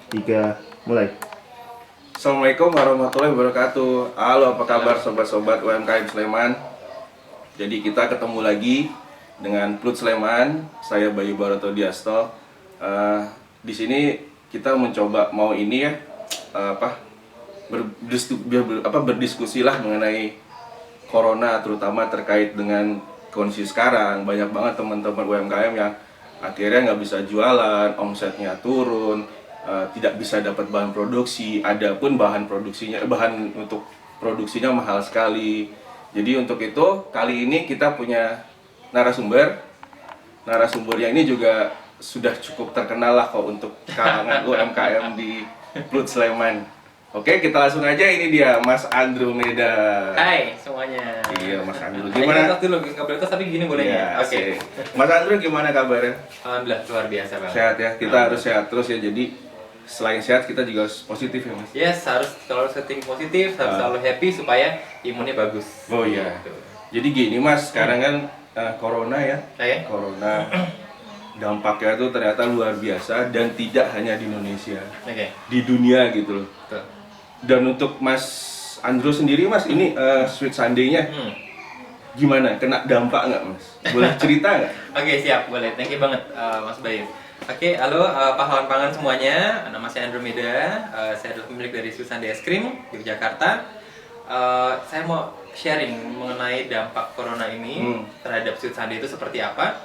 Tiga, mulai. Assalamualaikum warahmatullahi wabarakatuh. Halo, apa kabar sobat-sobat UMKM Sleman? Jadi kita ketemu lagi dengan Plut Sleman. Saya Bayu Baroto Diasto. Di sini kita mencoba mau ini ya, berdiskusi lah mengenai corona, terutama terkait dengan kondisi sekarang. Banyak banget teman-teman UMKM yang akhirnya nggak bisa jualan, omsetnya turun, tidak bisa dapat bahan produksi. Ada pun bahan untuk produksinya mahal sekali. Jadi untuk itu kali ini kita punya narasumber. Narasumbernya ini juga sudah cukup terkenal lah kok untuk kalangan UMKM di Plut Sleman. Oke, kita langsung aja, ini dia Mas Andromeda. Hai semuanya. Iya, Mas Andro. Gimana? Gimana? Dulu nggak boleh tos tapi gini boleh Iya, ya. Oke. Mas Andro gimana kabarnya? Alhamdulillah luar biasa banget. Sehat ya? Kita harus sehat terus ya. Jadi selain sehat kita juga harus positif ya, Mas. Yes, harus selalu setting positif, harus selalu happy supaya imunnya bagus. Oh iya. Gitu. Jadi gini Mas, sekarang kan corona ya. Oke. Corona dampaknya tuh ternyata luar biasa dan tidak hanya di Indonesia, Oke. di dunia gitu loh. Betul. Dan untuk Mas Andro sendiri Mas, ini Sweet Sunday-nya gimana? Kena dampak nggak Mas? Boleh cerita nggak? Oke, siap, boleh. Thank you banget Mas Bayu. Oke, halo pahlawan pangan semuanya. Nama saya Andromeda. Saya adalah pemilik dari Sweet Sunday Es Krim di Jakarta. Saya mau sharing mengenai dampak corona ini terhadap Sweet Sunday itu seperti apa.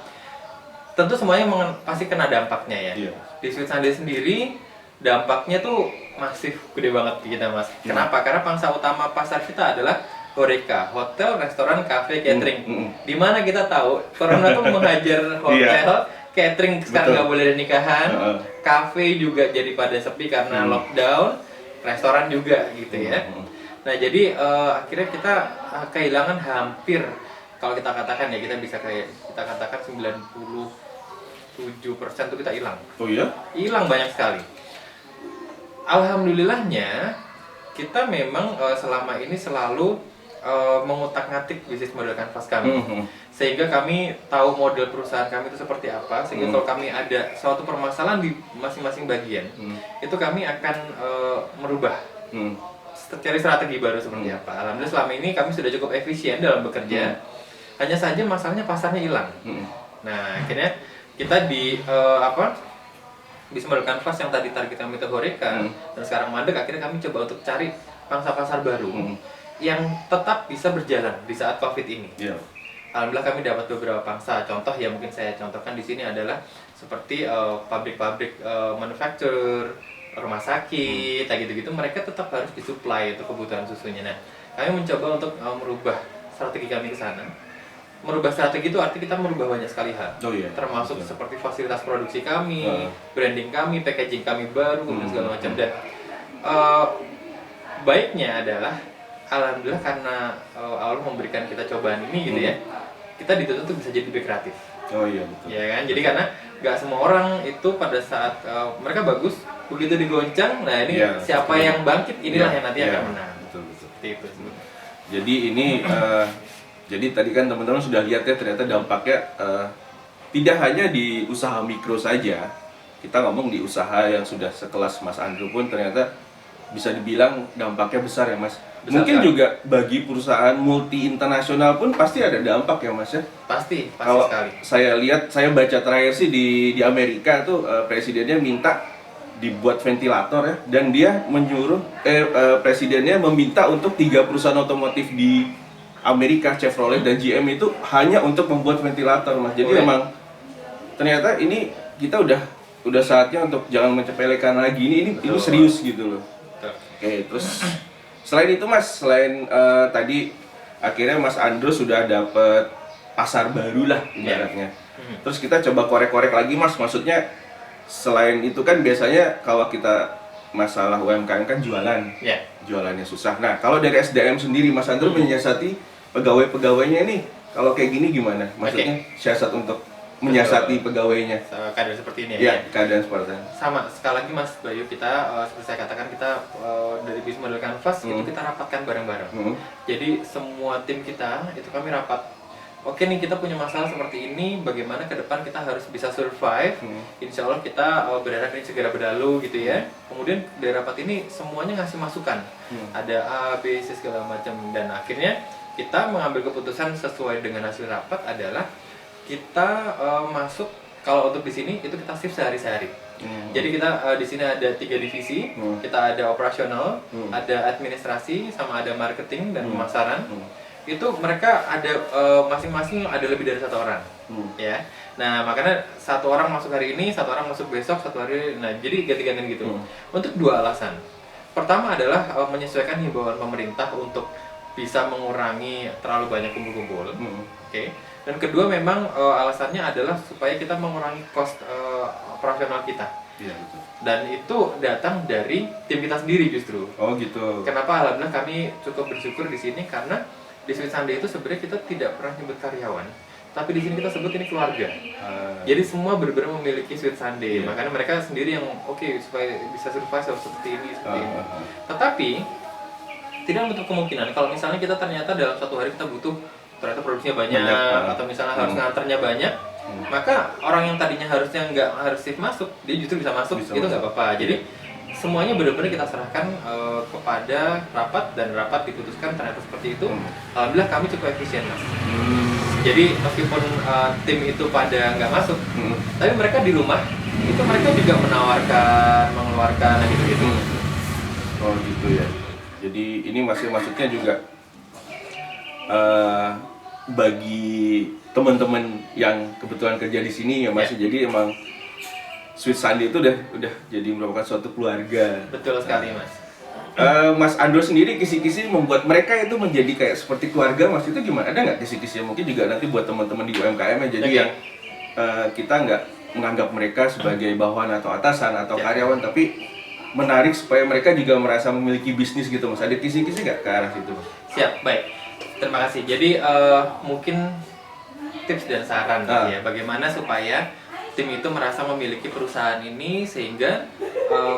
Tentu semuanya pasti kena dampaknya ya. Iya. Di Sweet Sunday sendiri dampaknya tuh masif gede banget di kita Mas. Kenapa? Karena pangsa utama pasar kita adalah HoReCa, hotel, restoran, cafe, catering. Dimana kita tahu corona tuh menghajar hotel, catering sekarang nggak boleh ada nikahan, cafe juga jadi pada sepi karena lockdown, restoran juga gitu ya. Nah jadi akhirnya kita kehilangan hampir, kalau kita katakan ya, kita katakan 97% tuh kita hilang. Oh iya? Hilang banyak sekali. Alhamdulillahnya kita memang selama ini selalu mengutak-ngatik bisnis model kanvas kami, sehingga kami tahu model perusahaan kami itu seperti apa, sehingga kalau kami ada suatu permasalahan di masing-masing bagian, itu kami akan merubah, cari strategi baru seperti apa. Alhamdulillah selama ini kami sudah cukup efisien dalam bekerja, hanya saja masalahnya pasarnya hilang. Nah akhirnya kita bisa model kanvas yang tadi target kami itu HoReCa dan sekarang mandek, akhirnya kami coba untuk cari pangsa pasar baru yang tetap bisa berjalan di saat COVID ini. Alhamdulillah kami dapat beberapa pangsa. Contoh yang mungkin saya contohkan di sini adalah seperti pabrik-pabrik manufacturer, rumah sakit, kayak gitu-gitu, mereka tetap harus disuplai untuk kebutuhan susunya. Nah, kami mencoba untuk merubah strategi kami ke sana. Merubah strategi itu arti kita merubah banyak sekali hal, termasuk seperti fasilitas produksi kami, branding kami, packaging kami baru, dan segala macam. Dan baiknya adalah alhamdulillah karena Allah memberikan kita cobaan ini gitu ya, kita dituntut untuk bisa jadi lebih kreatif. Oh iya betul. Ya kan, jadi karena nggak semua orang itu pada saat mereka bagus, begitu digoncang, nah ini siapa yang bangkit, inilah yang nanti akan menang. Betul. Seperti itu. Jadi ini jadi tadi kan teman-teman sudah lihat ya, ternyata dampaknya tidak hanya di usaha mikro saja. Kita ngomong di usaha yang sudah sekelas Mas Andrew pun ternyata bisa dibilang dampaknya besar ya Mas. Mungkin juga bagi perusahaan multi internasional pun pasti ada dampak ya Mas ya. Pasti Kalau sekali. saya lihat, saya baca terakhir sih di Amerika tuh presidennya minta dibuat ventilator ya, dan dia menyuruh presidennya meminta untuk 3 perusahaan otomotif di Amerika, Chevrolet dan GM itu hanya untuk membuat ventilator Mas. Jadi memang ternyata ini kita udah saatnya untuk jangan mencepelekan lagi, ini serius gitu loh. Oke, terus selain itu Mas, selain tadi akhirnya Mas Andro sudah dapat pasar baru lah ibaratnya. Terus kita coba korek-korek lagi Mas, maksudnya selain itu kan biasanya kalau kita masalah UMKM kan jualan, jualannya susah. Nah kalau dari SDM sendiri Mas Andro menyiasati pegawai-pegawainya nih, kalau kayak gini gimana? Maksudnya siasat untuk menyiasati pegawainya. Keadaan seperti ini ya? Keadaan seperti ini. Sama, sekali lagi Mas Bayu, kita seperti saya katakan, kita dari bisnis model kanvas itu kita rapatkan bareng-bareng. Jadi semua tim kita itu kami rapat oke nih kita punya masalah seperti ini, bagaimana ke depan kita harus bisa survive. Insya Allah kita berharap ini segera berlalu gitu ya. Kemudian dari rapat ini semuanya ngasih masukan, ada A, B, C segala macam, dan akhirnya kita mengambil keputusan sesuai dengan hasil rapat adalah kita masuk, kalau untuk di sini itu kita shift sehari-sehari. Jadi kita di sini ada 3 divisi, kita ada operasional, ada administrasi, sama ada marketing dan pemasaran. Itu mereka ada masing-masing ada lebih dari 1 orang, ya. Nah makanya 1 orang masuk hari ini, 1 orang masuk besok, 1 hari, nah jadi ganti-gantian gitu. Untuk 2 alasan. Pertama adalah menyesuaikan himbauan pemerintah untuk bisa mengurangi terlalu banyak kumpul-kumpul, oke. Dan kedua memang alasannya adalah supaya kita mengurangi cost operasional kita. Iya, betul. Dan itu datang dari tim kita sendiri justru. Oh gitu. Kenapa? Alhamdulillah kami cukup bersyukur di sini karena di Sweet Sunday itu sebenarnya kita tidak pernah nyebut karyawan, tapi di sini kita sebut ini keluarga. Jadi semua benar-benar memiliki Sweet Sunday. Makanya mereka sendiri yang supaya bisa survive seperti ini, seperti ini. Tetapi tidak menutup kemungkinan kalau misalnya kita ternyata dalam 1 hari kita butuh ternyata produksinya banyak, atau misalnya harus nganternya banyak, maka orang yang tadinya harusnya nggak harus shift masuk, dia justru bisa masuk, itu nggak apa-apa. Jadi semuanya benar-benar kita serahkan kepada rapat, dan rapat diputuskan ternyata seperti itu. Alhamdulillah kami cukup efisien, Mas. Jadi meskipun tim itu pada nggak masuk, tapi mereka di rumah itu mereka juga mengeluarkan gitu-gitu. Oh gitu ya. Jadi ini maksudnya juga bagi teman-teman yang kebetulan kerja di sini ya Mas. Jadi emang Sweet Sunday itu udah jadi merupakan suatu keluarga. Betul sekali, Mas. Mas Andro sendiri kisi-kisi membuat mereka itu menjadi kayak seperti keluarga, Mas, itu gimana? Ada nggak kisi-kisi mungkin juga nanti buat teman-teman di UMKM ya, jadi yang kita nggak menganggap mereka sebagai bawahan atau atasan atau karyawan, tapi menarik supaya mereka juga merasa memiliki bisnis gitu, Mas. Ada kisi-kisi nggak ke arah situ, Mas? Siap, baik. Terima kasih. Jadi mungkin tips dan saran ya, bagaimana supaya tim itu merasa memiliki perusahaan ini sehingga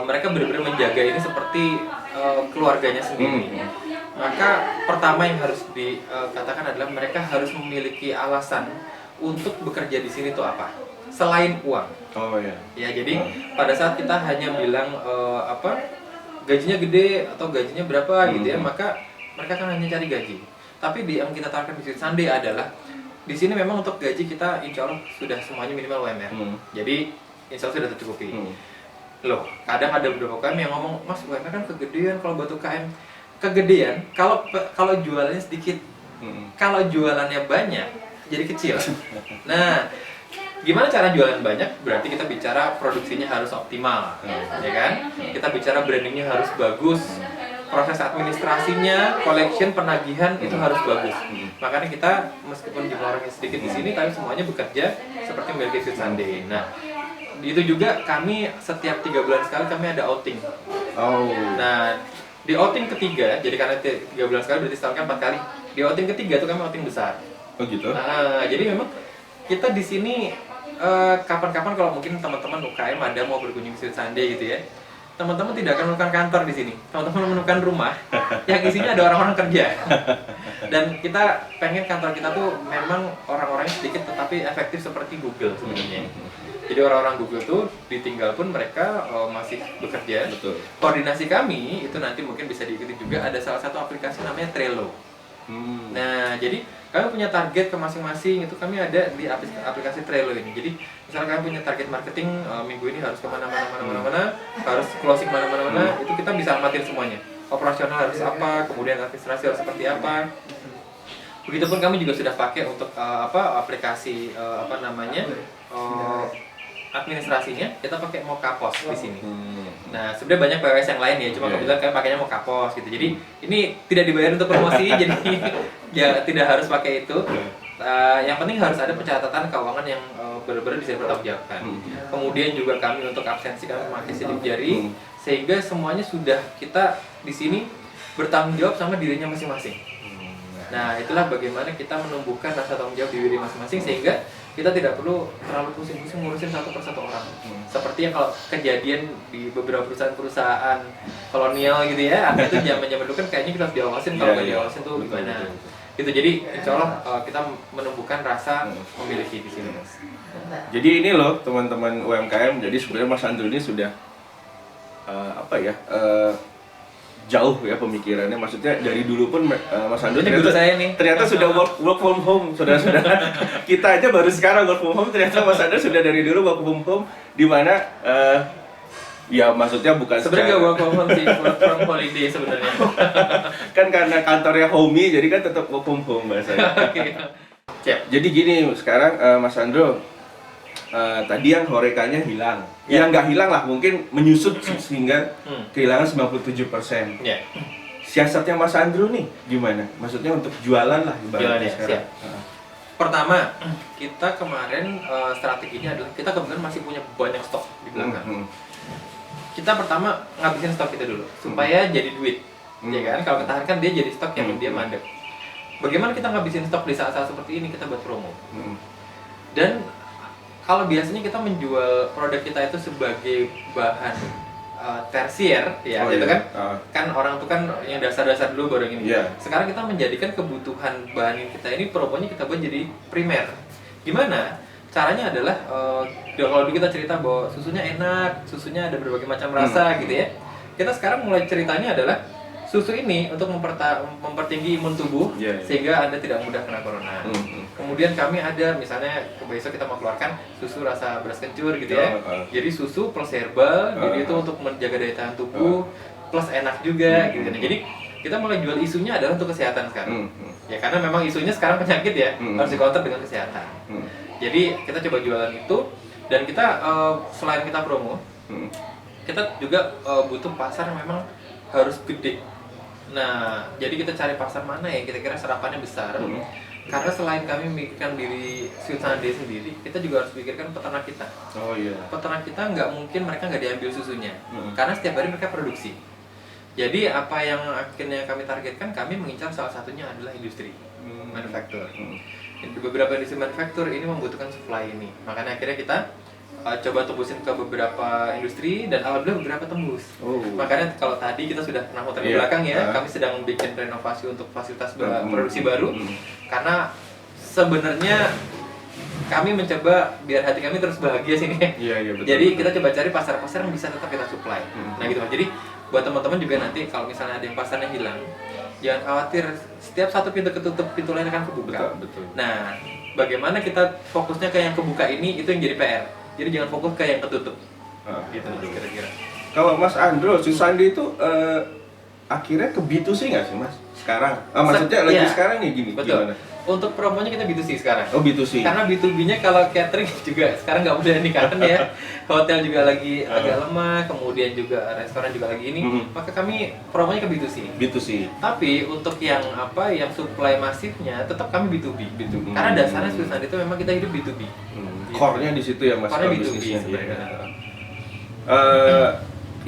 mereka benar-benar menjaga ini seperti keluarganya sendiri. Maka pertama yang harus dikatakan adalah mereka harus memiliki alasan untuk bekerja di sini itu apa? Selain uang. Oh ya. Ya, jadi pada saat kita hanya bilang gajinya gede atau gajinya berapa gitu ya, maka mereka kan hanya cari gaji. Tapi yang kita tawarkan di Sweet Sunday adalah di sini memang untuk gaji kita insya Allah sudah semuanya minimal UMR. Jadi insya Allah sudah tercukupi. Loh, kadang ada beberapa UKM yang ngomong, Mas UMR kan kegedean kalau buat UKM. Kegedean kalau jualannya sedikit. Kalau jualannya banyak jadi kecil. Nah, gimana cara jualan banyak? Berarti kita bicara produksinya harus optimal, ya kan? Kita bicara brandingnya harus bagus, proses administrasinya, collection, penagihan itu harus bagus. Makanya kita meskipun jumlah orangnya sedikit di sini, tapi semuanya bekerja seperti memiliki Sweet Sunday. Nah, itu juga kami setiap 3 bulan sekali kami ada outing. Nah, di outing ketiga, jadi karena 3 bulan sekali berarti setahun kan 4 kali. Di outing ketiga itu kami outing besar. Oh gitu. Nah, jadi memang kita di sini kapan-kapan kalau mungkin teman-teman UKM ada mau berkunjung ke Sweet Sunday gitu ya, teman-teman tidak akan menemukan kantor di sini. Teman-teman menemukan rumah yang isinya ada orang-orang kerja. Dan kita pengen kantor kita tuh memang orang-orangnya sedikit tetapi efektif seperti Google sebenarnya. Jadi orang-orang Google tuh ditinggal pun mereka masih bekerja. Betul. Koordinasi kami itu nanti mungkin bisa diikuti juga, ada salah satu aplikasi namanya Trello. Nah, jadi kami punya target ke masing-masing, itu kami ada di aplikasi Trello ini. Jadi misalnya kami punya target marketing minggu ini harus kemana-mana, harus closing mana-mana, itu kita bisa amatin semuanya. Operasional harus apa, kemudian administrasi harus seperti apa. Begitupun kami juga sudah pakai untuk aplikasi administrasinya, kita pakai Mokapos di sini. Nah, sebenarnya banyak PWS yang lain ya, cuma kebetulan kami pakainya Mokapos gitu. Jadi ini tidak dibayar untuk promosi, jadi ya tidak harus pakai itu. Yang penting harus ada pencatatan keuangan yang benar-benar bisa dipertanggungjawabkan. Kemudian juga kami untuk absensi kami memakai sidik jari, sehingga semuanya sudah kita di sini bertanggung jawab sama dirinya masing-masing. Nah, itulah bagaimana kita menumbuhkan rasa tanggung jawab di diri masing-masing sehingga kita tidak perlu terlalu pusing-pusing ngurusin satu persatu orang. Seperti yang kalau kejadian di beberapa perusahaan-perusahaan kolonial gitu ya, itu zaman-zaman dulu kan kayaknya kita harus diawasin, kalau nggak diawasin tuh gimana. Gitu, jadi insya Allah kita menumbuhkan rasa memiliki di sini, Mas. Jadi ini loh teman-teman UMKM, jadi sebenarnya Mas Andrew ini sudah jauh ya pemikirannya. Maksudnya dari dulu pun Mas Andrew Ini guru saya nih. ternyata sudah work from home, saudara-saudara. Kita aja baru sekarang work from home, ternyata Mas Andrew sudah dari dulu work from home, di mana ya maksudnya bukan sebenarnya nggak work from home sih, work from holiday sebenarnya. Kan karena kantornya homey, jadi kan tetap work from home bahasanya. Jadi gini, sekarang Mas Andrew, tadi yang horekanya hilang. Yang nggak hilang lah, mungkin menyusut sehingga kehilangan 97%. Siasatnya Mas Andrew nih gimana? Maksudnya untuk jualan lah ibaratnya sekarang. Pertama, kita kemarin strateginya adalah kita kebetulan masih punya banyak stok di belakang. Kita pertama ngabisin stok kita dulu supaya jadi duit, ya kan? Kalau ketahan kan dia jadi stok yang dia mandek. Bagaimana kita ngabisin stok di saat-saat seperti ini? Kita buat promo. Dan kalau biasanya kita menjual produk kita itu sebagai bahan tersier, ya, gitu kan? Kan orang tuh kan yang dasar-dasar dulu baru ini. Sekarang kita menjadikan kebutuhan bahan kita ini promonya kita buat jadi primer. Gimana? Caranya adalah kalau dulu kita cerita bahwa susunya enak, susunya ada berbagai macam rasa gitu ya. Kita sekarang mulai ceritanya adalah susu ini untuk mempertinggi imun tubuh sehingga Anda tidak mudah kena corona. Kemudian kami ada misalnya besok kita mau keluarkan susu rasa beras kencur gitu ya. Jadi susu plus herbal, jadi itu untuk menjaga daya tahan tubuh plus enak juga gitu. Jadi kita mulai jual isunya adalah untuk kesehatan sekarang. Ya karena memang isunya sekarang penyakit ya, harus dikonter dengan kesehatan. Jadi kita coba jualan itu dan kita selain kita promo, kita juga butuh pasar yang memang harus gede. Nah, jadi kita cari pasar mana ya kira-kira serapannya besar. Karena selain kami memikirkan diri Sweet Sunday sendiri, kita juga harus pikirkan peternak kita. Peternak kita nggak mungkin mereka nggak diambil susunya, karena setiap hari mereka produksi. Jadi apa yang akhirnya kami targetkan, kami mengincar salah satunya adalah industri manufaktur. Beberapa industri manufaktur ini membutuhkan supply ini, makanya akhirnya kita coba tembusin ke beberapa industri dan alhamdulillah beberapa tembus. Makanya kalau tadi kita sudah pernah muter di belakang ya, kami sedang bikin renovasi untuk fasilitas produksi baru. Karena sebenarnya kami mencoba biar hati kami terus bahagia sini. Betul. Jadi kita coba cari pasar-pasar yang bisa tetap kita supply. Nah gitu. Jadi buat teman-teman juga nanti kalau misalnya ada yang pasarnya hilang, jangan khawatir, setiap satu pintu ketutup, pintu lain akan kebuka. Betul. Nah, bagaimana kita fokusnya ke yang kebuka ini, itu yang jadi PR. Jadi jangan fokus ke yang ketutup. Gitu kira-kira. Kalau Mas Andrew, Sweet Sunday itu akhirnya ke B2C nggak sih Mas? Sekarang? Maksudnya lagi sekarang nih gini, betul. Gimana? Untuk promonya kita B2C sekarang. B2C. Karena B2B-nya kalau catering juga sekarang nggak boleh nih karena ya hotel juga lagi agak lemah, kemudian juga restoran juga lagi ini, maka kami promonya ke B2C. Tapi untuk yang yang supply masifnya tetap kami B2B. Karena dasarnya Sweet Sunday itu memang kita hidup B2B. Core-nya di situ ya Mas. Core-nya B2B sebenarnya.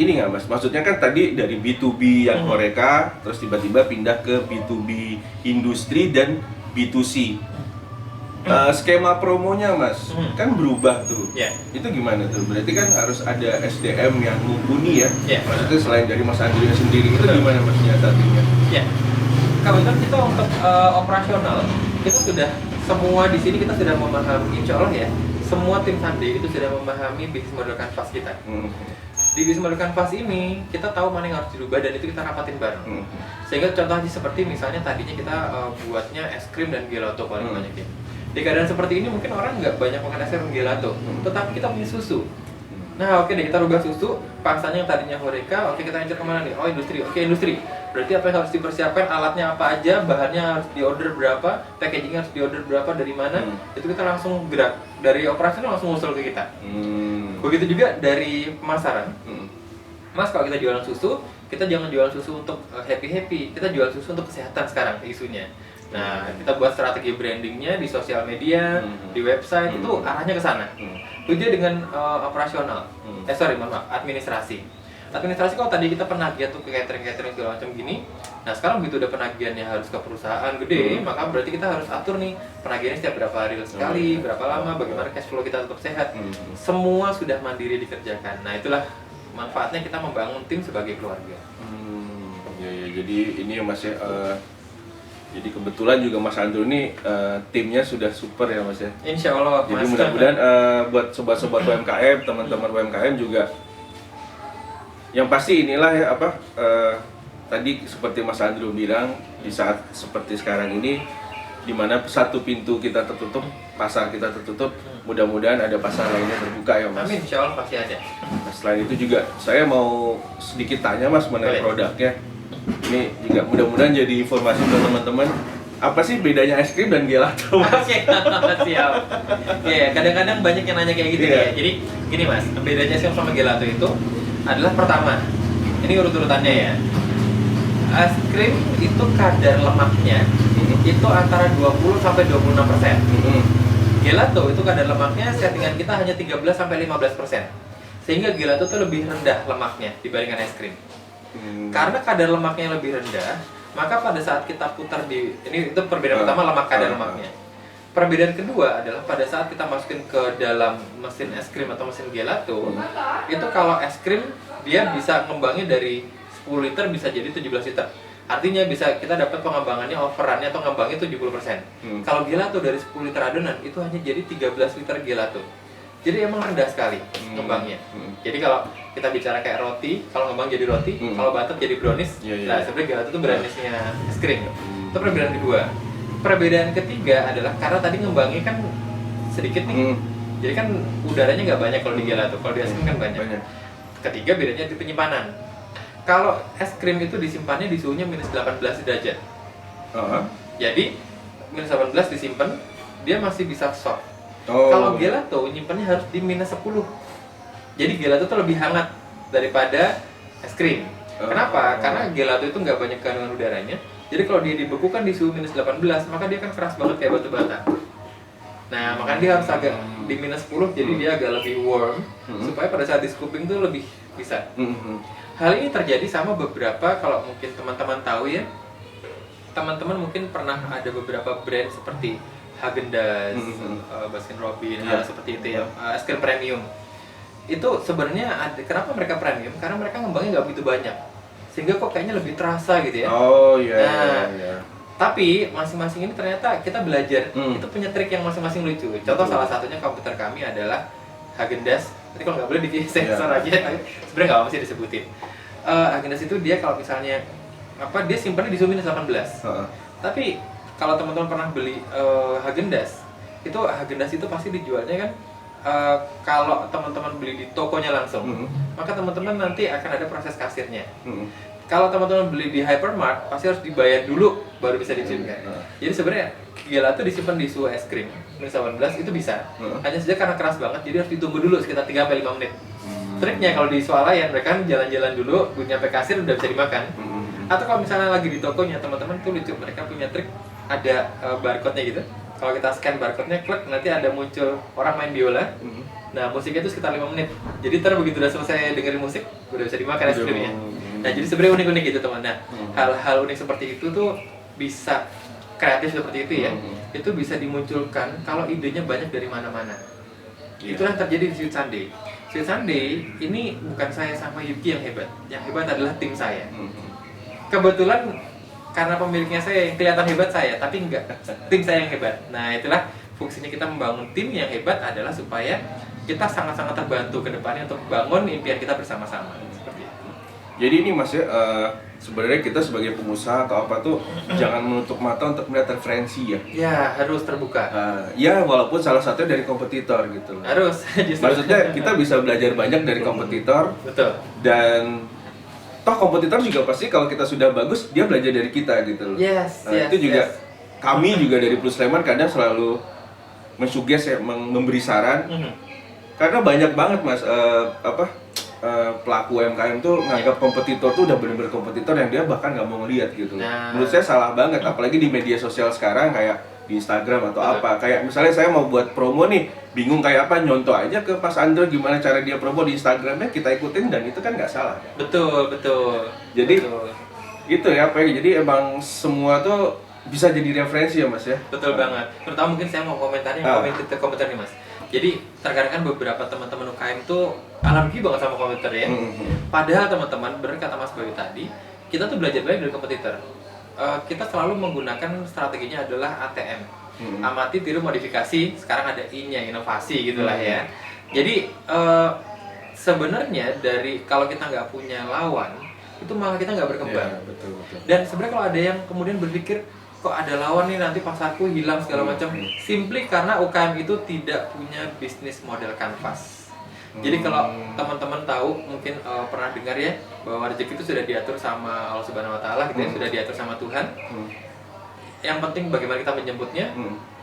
Ini nggak Mas, maksudnya kan tadi dari B2B yang Horeca, terus tiba-tiba pindah ke B2B industri dan B2C. Skema promonya Mas, kan berubah tuh. Itu gimana tuh? Berarti kan harus ada SDM yang mumpuni ya? Maksudnya selain dari Mas Andrew sendiri, itu gimana Mas nyiasatinya? Kalau kita untuk operasional, kita sudah semua di sini kita sudah memahami, insya Allah ya, semua tim Sunday itu sudah memahami bisnis model kanvas kita. Di bisnis model kanvas ini kita tahu mana yang harus dirubah dan itu kita rapatin bareng. Sehingga contohnya seperti misalnya tadinya kita buatnya es krim dan gelato paling banyak ya. Di keadaan seperti ini mungkin orang nggak banyak makan es krim dan gelato, tetapi kita punya susu. Nah oke deh, kita rubah susu, pangsanya yang tadinya Horeca, oke kita incer kemana nih? Oh industri, oke industri. Berarti apa yang harus dipersiapkan, alatnya apa aja, bahannya harus diorder berapa, packagingnya harus diorder berapa, dari mana, itu kita langsung gerak. Dari operasional langsung usul ke kita. Begitu juga dari pemasaran. Mas kalau kita jualan susu, kita jangan jualan susu untuk happy-happy, kita jual susu untuk kesehatan sekarang isunya. Nah, kita buat strategi brandingnya di sosial media, di website, itu arahnya ke sana. Begitu dengan operasional, administrasi. Administrasi kalau tadi kita penagihan tuh ke catering segala macam gini, nah sekarang begitu udah penagihannya harus ke perusahaan gede, maka berarti kita harus atur nih penagihannya setiap berapa hari sekali, berapa lama, bagaimana cash flow kita tetap sehat. Semua sudah mandiri dikerjakan. Nah itulah manfaatnya kita membangun tim sebagai keluarga. Jadi ini masih Jadi kebetulan juga Mas Andrew ini timnya sudah super ya Mas ya. Insya Allah. Jadi Mas. mudah-mudahan buat sobat-sobat UMKM, teman-teman UMKM juga yang pasti inilah ya tadi seperti Mas Andrew bilang, di saat seperti sekarang ini di mana satu pintu kita tertutup, pasar kita tertutup, mudah-mudahan ada pasar lainnya terbuka ya Mas. Amin, insya Allah pasti ada. Nah, selain itu juga saya mau sedikit tanya Mas mengenai produknya. Ini juga mudah-mudahan jadi informasi buat teman-teman. Apa sih bedanya es krim dan gelato? Oke, siap. Ya, kadang-kadang banyak yang nanya kayak gitu ya. Jadi gini Mas, bedanya es krim sama gelato itu adalah pertama, ini urut-urutannya ya. Es krim itu kadar lemaknya itu antara 20 sampai 26%. Gelato itu kadar lemaknya settingan kita hanya 13 sampai 15%. Sehingga gelato itu lebih rendah lemaknya dibandingkan es krim. Karena kadar lemaknya lebih rendah, maka pada saat kita putar ini itu perbedaan pertama, lemak kadar lemaknya. Perbedaan kedua adalah pada saat kita masukin ke dalam mesin es krim atau mesin gelato, itu kalau es krim dia bisa ngembangnya dari 10 liter bisa jadi 17 liter. Artinya bisa kita dapat pengembangannya, overrunnya atau ngembangnya 70%. Kalau gelato dari 10 liter adonan itu hanya jadi 13 liter gelato. Jadi emang rendah sekali ngembangnya. Jadi kalau kita bicara kayak roti, kalau ngembang jadi roti, kalau bantet jadi brownies. Nah, sebenarnya gelato itu browniesnya es krim. Itu perbedaan kedua. Perbedaan ketiga adalah karena tadi ngembangnya kan sedikit nih. Jadi kan udaranya nggak banyak kalau di gelato, kalau di es krim kan banyak. Ketiga bedanya di penyimpanan. Kalau es krim itu disimpannya di suhunya minus 18 derajat. Jadi minus 18 disimpan, dia masih bisa soft. Kalau gelato nyimpannya harus di minus 10. Jadi gelato itu lebih hangat daripada es krim. Kenapa? Karena gelato itu nggak banyak kandungan udaranya. Jadi kalau dia dibekukan di suhu minus 18, maka dia akan keras banget kayak batu bata. Nah, makanya dia harus agak di minus 10, jadi dia agak lebih warm, supaya pada saat di scooping tuh lebih bisa. Hal ini terjadi sama beberapa, kalau mungkin teman-teman tahu ya, teman-teman mungkin pernah ada beberapa brand seperti Häagen-Dazs, Baskin Robbins, seperti itu ya, es krim premium. Itu sebenarnya kenapa mereka premium? Karena mereka ngembangnya nggak begitu banyak, sehingga kok kayaknya lebih terasa gitu ya. Tapi masing-masing ini ternyata kita belajar, itu punya trik yang masing-masing lucu. Contoh salah satunya komputer kami adalah Häagen-Dazs. Nanti kalau nggak boleh di sensor aja, sebenarnya nggak mesti disebutin. Häagen-Dazs itu dia kalau misalnya dia simpannya di suhu minus 18. Tapi kalau teman-teman pernah beli Häagen-Dazs, itu pasti dijualnya kan kalau teman-teman beli di tokonya langsung, maka teman-teman nanti akan ada proses kasirnya. Kalau teman-teman beli di hypermart, pasti harus dibayar dulu baru bisa disimpan. Jadi sebenarnya gelato disimpan di suhu es krim minus 18 itu bisa. Hanya saja karena keras banget, jadi harus ditunggu dulu sekitar 3-5 menit. Triknya kalau di swalayan, mereka kan jalan-jalan dulu, nyampe kasir udah bisa dimakan. Atau kalau misalnya lagi di tokonya, teman-teman tuh lucu, mereka punya trik, ada barcode-nya gitu. Kalau kita scan barcode-nya, klik, nanti ada muncul orang main biola. Nah, musiknya itu sekitar 5 menit. Jadi ntar begitu udah selesai dengerin musik, udah bisa dimakan es krimnya. Nah, jadi sebenarnya unik-unik gitu teman. Nah, hal-hal unik seperti itu tuh bisa kreatif seperti itu ya. Itu bisa dimunculkan kalau idenya banyak dari mana-mana. Itulah yang terjadi di Sweet Sunday. Sweet Sunday ini bukan saya sama Yuki yang hebat. Yang hebat adalah tim saya. Kebetulan karena pemiliknya saya yang kelihatan hebat saya, tapi enggak, tim saya yang hebat. Nah, itulah fungsinya kita membangun tim yang hebat adalah supaya kita sangat-sangat terbantu ke depannya untuk bangun impian kita bersama-sama. Seperti itu. Jadi ini Mas ya, sebenarnya kita sebagai pengusaha atau apa tuh jangan menutup mata untuk melihat referensi ya. Ya, harus terbuka. Ya, walaupun salah satunya dari kompetitor gitu. Harus. Maksudnya kita bisa belajar banyak dari kompetitor. Betul. Dan toh kompetitor juga pasti kalau kita sudah bagus, dia belajar dari kita gitu loh. Itu juga kami juga dari Plus Sleman kadang selalu mensuggest ya, memberi saran. Karena banyak banget Mas pelaku UMKM tuh nganggap kompetitor tuh udah bener-bener kompetitor yang dia bahkan nggak mau ngeliat gitu. Menurut saya salah banget, apalagi di media sosial sekarang kayak di Instagram atau apa. Kayak misalnya saya mau buat promo nih, bingung kayak apa, nyontoh aja ke Mas Andre gimana cara dia promo di Instagramnya, kita ikutin dan itu kan nggak salah. Betul. Jadi itu ya, jadi emang semua tuh bisa jadi referensi ya Mas ya. Betul banget. Terutama mungkin saya mau komentarnya komentar nih Mas. Jadi terkadang kan beberapa teman-teman UKM tuh alergi banget sama komputer ya. Padahal teman-teman, benar kata Mas Bayu tadi, kita tuh belajar banyak dari kompetitor. kita selalu menggunakan strateginya adalah ATM, amati, tiru, modifikasi. Sekarang ada I-nya, inovasi gitulah ya. Jadi sebenarnya dari kalau kita nggak punya lawan, itu malah kita nggak berkembang. Ya, betul. Dan sebenarnya kalau ada yang kemudian berpikir kok ada lawan nih nanti pasarku hilang segala macam, simply karena UKM itu tidak punya bisnis model kanvas. Jadi kalau teman-teman tahu mungkin pernah dengar ya bahwa rezeki itu sudah diatur sama Allah Subhanahu Wa Taala, gitu ya, sudah diatur sama Tuhan. Yang penting bagaimana kita menjemputnya.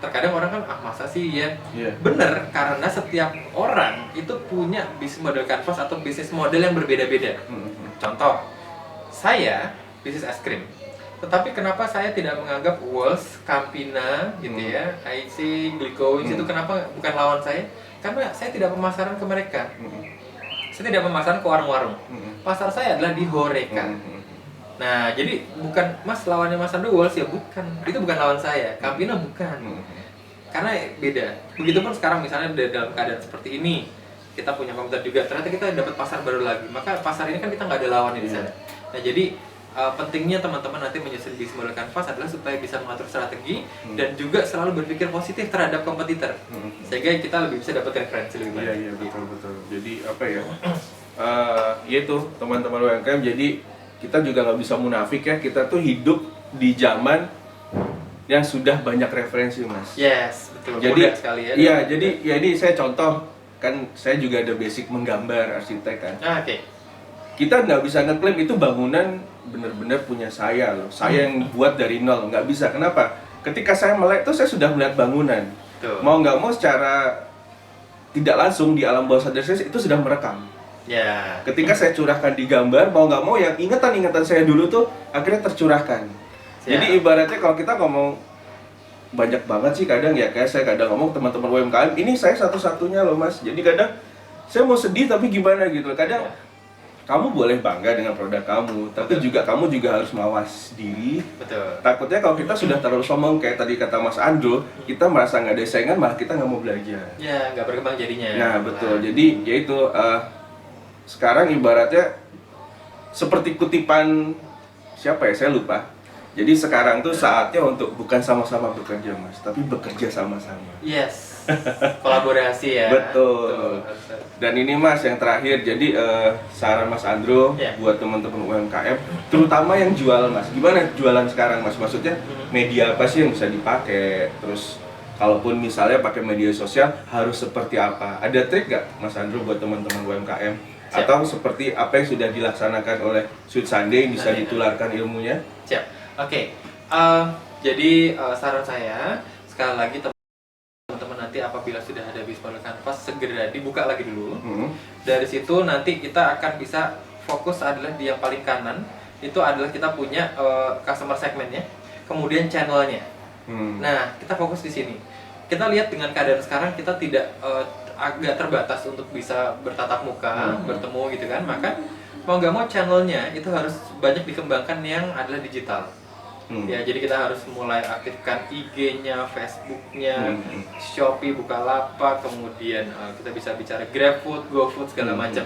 Terkadang orang kan masa sih ya. Bener, karena setiap orang itu punya bisnis model kanvas atau bisnis model yang berbeda-beda. Contoh, saya bisnis es krim. Tetapi kenapa saya tidak menganggap Walls, Campina gitu ya, IC, Glico itu kenapa bukan lawan saya? Karena saya tidak pemasaran ke mereka. Saya tidak pemasaran ke warung-warung. Pasar saya adalah di Horeca. Nah, jadi bukan Mas lawannya Mas Andrew Walls ya, bukan. Itu bukan lawan saya. Campina bukan. Karena beda. Begitupun sekarang misalnya dalam keadaan seperti ini, kita punya komputer juga, ternyata kita dapat pasar baru lagi. Maka pasar ini kan kita nggak ada lawannya di sana. Nah, jadi pentingnya teman-teman nanti menyusun bisnis model kanvas adalah supaya bisa mengatur strategi dan juga selalu berpikir positif terhadap kompetitor, sehingga kita lebih bisa dapat referensi lebih banyak. Iya, betul. Jadi apa ya? Yaitu teman-teman UMKM, jadi kita juga nggak bisa munafik ya, kita tuh hidup di zaman yang sudah banyak referensi, Mas. Yes, betul. Jadi mudah sekali ya. Iya, jadi ya ini saya contoh, kan saya juga ada basic menggambar, arsitek kan. Oke. Kita nggak bisa ngeklaim itu bangunan benar-benar punya saya loh. Saya yang buat dari nol, nggak bisa. Kenapa? Ketika saya melek tuh saya sudah melihat bangunan. Tuh. Mau nggak mau secara tidak langsung di alam bawah sadar saya itu sudah merekam. Ya. Ketika saya curahkan di gambar, mau nggak mau yang ingatan-ingatan saya dulu tuh akhirnya tercurahkan. Jadi ibaratnya kalau kita ngomong banyak banget sih kadang ya, kayak saya kadang ngomong teman-teman UMKM, ini saya satu-satunya loh Mas. Jadi kadang saya mau sedih tapi gimana gitu. Kadang kamu boleh bangga dengan produk kamu, tapi juga kamu juga harus mawas diri. Betul. Takutnya kalau kita sudah terlalu sombong kayak tadi kata Mas Andro, kita merasa nggak ada saingan, malah kita nggak mau belajar. Ya, nggak berkembang jadinya. Nah betul. Jadi yaitu sekarang ibaratnya seperti kutipan siapa ya, saya lupa. Jadi sekarang tuh saatnya untuk bukan sama-sama bekerja Mas, tapi bekerja sama-sama. Yes. Kolaborasi ya. Betul. Dan ini Mas yang terakhir, jadi saran Mas Andro buat teman-teman UMKM, terutama yang jualan Mas. Gimana jualan sekarang Mas? Maksudnya media apa sih yang bisa dipakai? Terus kalaupun misalnya pakai media sosial harus seperti apa? Ada trik nggak Mas Andro buat teman-teman UMKM? Atau seperti apa yang sudah dilaksanakan oleh Sweet Sunday bisa ditularkan ilmunya? Siap. Oke. Jadi saran saya sekali lagi teman-teman nanti apabila sudah ada bisnis model kanvas segera dibuka lagi dulu. Dari situ nanti kita akan bisa fokus adalah di yang paling kanan, itu adalah kita punya customer segmentnya, kemudian channelnya. Nah, kita fokus di sini. Kita lihat dengan keadaan sekarang kita tidak agak terbatas untuk bisa bertatap muka, bertemu gitu kan. Maka mau nggak mau channelnya itu harus banyak dikembangkan yang adalah digital. Ya, jadi kita harus mulai aktifkan IG-nya, Facebook-nya, Shopee, Bukalapak, kemudian kita bisa bicara GrabFood, GoFood segala macam.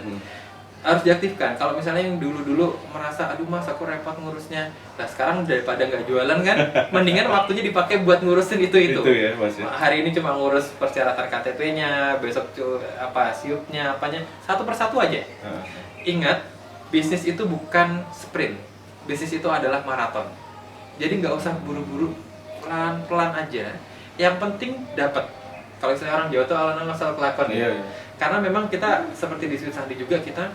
Harus diaktifkan. Kalau misalnya yang dulu-dulu merasa, aduh Mas aku repot ngurusnya. Nah sekarang daripada nggak jualan kan, mendingan waktunya dipakai buat ngurusin itu. Itu ya Mas ya. Hari ini cuma ngurus persyaratan KTP-nya, besok SIUP-nya, apanya, satu persatu aja. Ingat, bisnis itu bukan sprint. Bisnis itu adalah maraton. Jadi nggak usah buru-buru, pelan-pelan aja. Yang penting dapat. Kalau misalnya orang Jawa tuh alon-alon asal kelakon ya. Karena memang kita seperti di Sweet Sunday juga, kita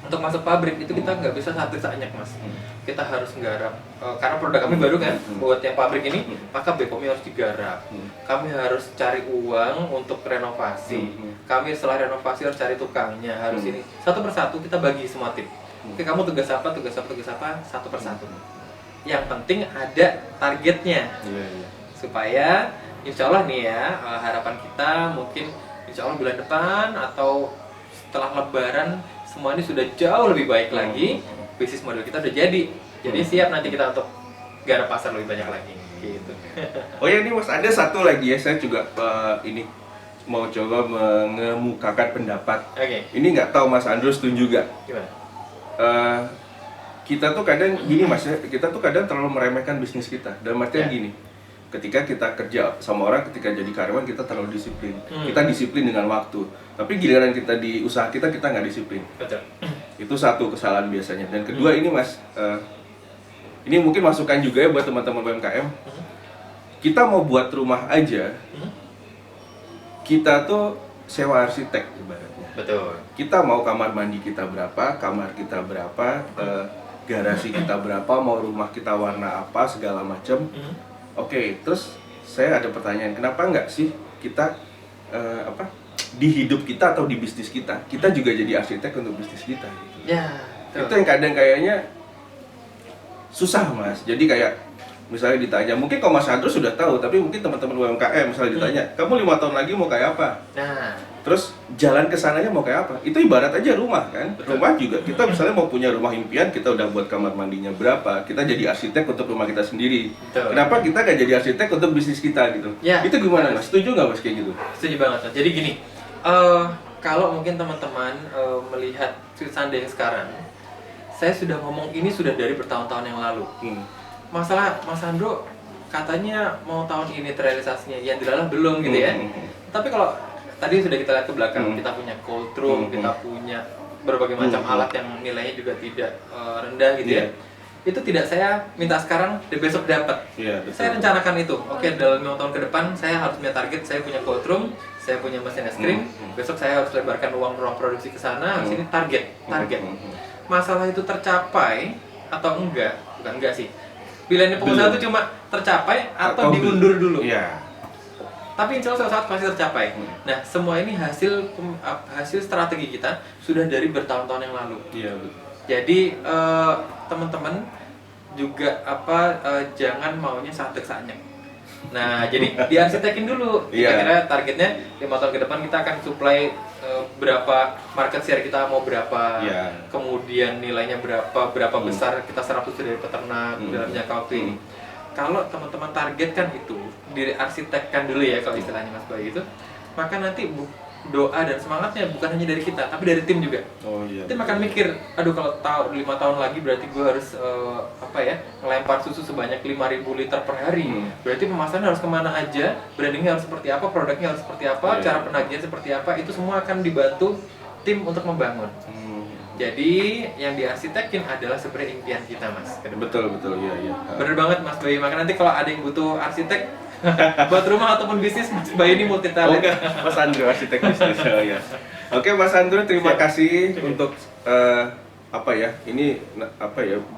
untuk masuk pabrik itu kita nggak bisa satu sanyak Mas. Kita harus nggarap. Karena produk kami baru kan, buat yang pabrik ini, maka BPOM-nya harus digarap. Kami harus cari uang untuk renovasi. Kami setelah renovasi harus cari tukangnya, harus ini. Satu persatu kita bagi semua tim. Oke, kamu tugas apa, satu persatu. Yang penting ada targetnya, supaya insya Allah nih ya, harapan kita mungkin insya Allah bulan depan atau setelah Lebaran semua ini sudah jauh lebih baik lagi, bisnis model kita udah jadi siap nanti kita untuk garap pasar lebih banyak lagi gitu. Oh ya, ini Mas ada satu lagi ya, saya juga ini mau coba mengemukakan pendapat. Ini nggak tahu Mas Andrew setuju juga? Gimana? kita tuh kadang gini Mas ya, kita tuh kadang terlalu meremehkan bisnis kita. Dalam artian gini, ketika kita kerja sama orang, ketika jadi karyawan kita terlalu disiplin. Kita disiplin dengan waktu. Tapi giliran kita di usaha kita nggak disiplin. Betul. Itu satu kesalahan biasanya. Dan kedua ini Mas, ini mungkin masukan juga ya buat teman-teman UMKM. Kita mau buat rumah aja, kita tuh sewa arsitek ibaratnya. Betul. Kita mau kamar mandi kita berapa, kamar kita berapa, garasi kita berapa, mau rumah kita warna apa, segala macam. Oke, terus saya ada pertanyaan, kenapa nggak sih kita di hidup kita atau di bisnis kita juga jadi arsitek untuk bisnis kita? Gitu. Ya. Itu yang kadang kayaknya susah Mas. Jadi kayak misalnya ditanya, mungkin kalau Mas Andro sudah tahu, tapi mungkin teman-teman UMKM misalnya ditanya, kamu 5 tahun lagi mau kayak apa? Nah, terus jalan ke sananya mau kayak apa? Itu ibarat aja rumah kan? Betul. Rumah juga, kita misalnya mau punya rumah impian, kita udah buat kamar mandinya berapa, kita jadi arsitek untuk rumah kita sendiri. Betul. Kenapa kita nggak jadi arsitek untuk bisnis kita gitu? Ya, itu gimana Mas? Setuju nggak Mas kayak gitu? setuju banget. Mas. Jadi gini, kalau mungkin teman-teman melihat Sunday sekarang, saya sudah ngomong ini sudah dari bertahun-tahun yang lalu. Masalah Mas Andro katanya mau tahun ini terrealisasinya, ya dilalah belum gitu ya. Tapi kalau tadi sudah kita lihat ke belakang, kita punya cold room, kita punya berbagai macam alat yang nilainya juga tidak rendah gitu ya. Itu tidak saya minta sekarang dan besok dapat. Saya rencanakan itu. Oke, dalam 5 tahun ke depan saya harus punya target, saya punya cold room, saya punya mesin es krim. Besok saya harus lebarkan ruang produksi ke sana. Harus ini target. Masalah itu tercapai atau enggak? Bukan enggak sih. Pilihannya pengusaha itu cuma tercapai atau diundur dulu. Iya. Tapi insya Allah suatu saat pasti tercapai. Nah, semua ini hasil strategi kita sudah dari bertahun-tahun yang lalu. Iya, betul. Jadi teman-teman juga jangan maunya saatnya. Nah, jadi diarsitekin dulu. Kita kira targetnya 5 tahun ke depan kita akan supply berapa, market share kita mau berapa, kemudian nilainya berapa besar kita serap dari peternak dalam jangka waktu ini. Kalau teman-teman targetkan itu, diarsitekkan dulu ya kalau istilahnya Mas Bayu itu, maka nanti doa dan semangatnya bukan hanya dari kita, tapi dari tim juga. Tim akan mikir, aduh kalau 5 tahun lagi berarti gue harus ngelempar susu sebanyak 5.000 liter per hari. Berarti pemasaran harus kemana aja, brandingnya harus seperti apa, produknya harus seperti apa, cara penagihan seperti apa, itu semua akan dibantu tim untuk membangun. Jadi yang diarsitekin adalah sebenarnya impian kita Mas. Betul, iya. Bener banget Mas Bayu, maka nanti kalau ada yang butuh arsitek buat rumah ataupun bisnis, Mas Bayu ini multi talent. Mas Andro arsitek bisnis. Oke Mas Andro, terima kasih untuk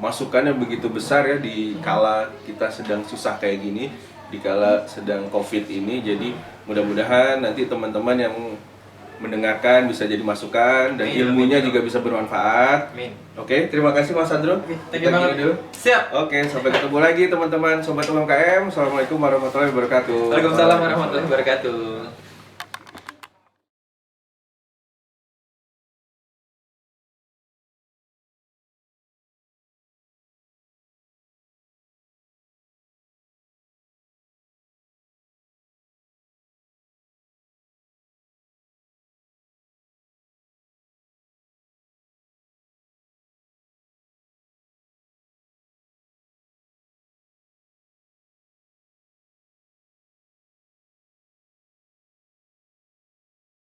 masukannya begitu besar ya di kala kita sedang susah kayak gini, di kala sedang COVID ini. Jadi mudah-mudahan nanti teman-teman yang mendengarkan bisa jadi masukan dan ilmunya juga bisa bermanfaat. Oke, terima kasih Mas Andro. Thank you banget. Dulu. Siap. Oke, sampai ketemu lagi teman-teman sobat UMKM. Assalamualaikum warahmatullahi wabarakatuh. Waalaikumsalam warahmatullahi wabarakatuh.